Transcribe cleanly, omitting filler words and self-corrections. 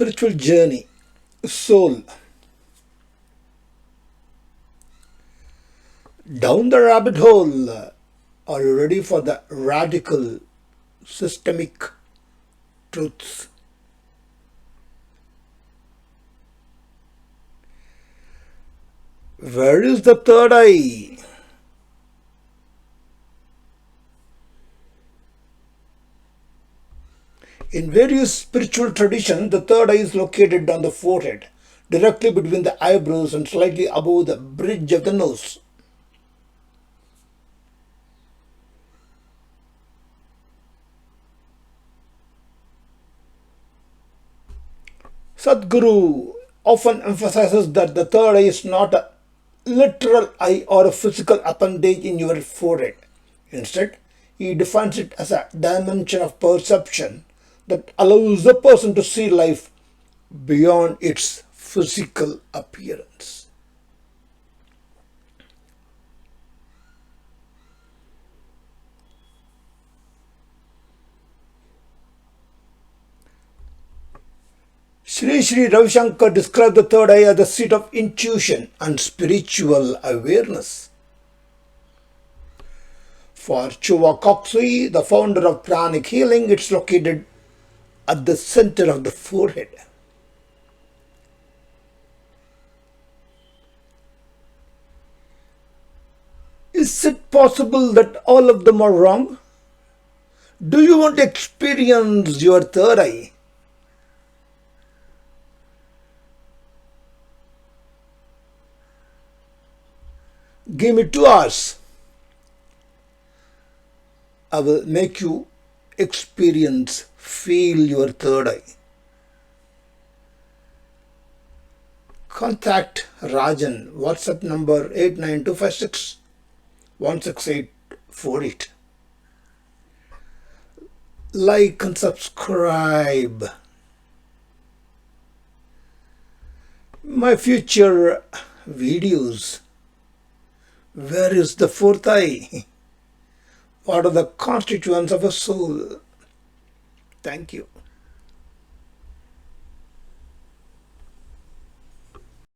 Spiritual journey, soul. Down the rabbit hole. Are you ready for the radical, systemic truths? Where is the third eye? In various spiritual traditions, the third eye is located on the forehead, directly between the eyebrows and slightly above the bridge of the nose. Sadhguru often emphasizes that the third eye is not a literal eye or a physical appendage in your forehead. Instead, he defines it as a dimension of perception that allows the person to see life beyond its physical appearance. Sri Ravi Shankar described the third eye as the seat of intuition and spiritual awareness. For Choa, the founder of pranic healing, it's located at the center of the forehead. Is it possible that all of them are wrong? Do you want to experience your third eye? Give me 2 hours. I will make you experience, feel your third eye. Contact Rajan, WhatsApp number 89256 16848. Like and subscribe. My future videos. Where is the fourth eye? What are the constituents of a soul? Thank you.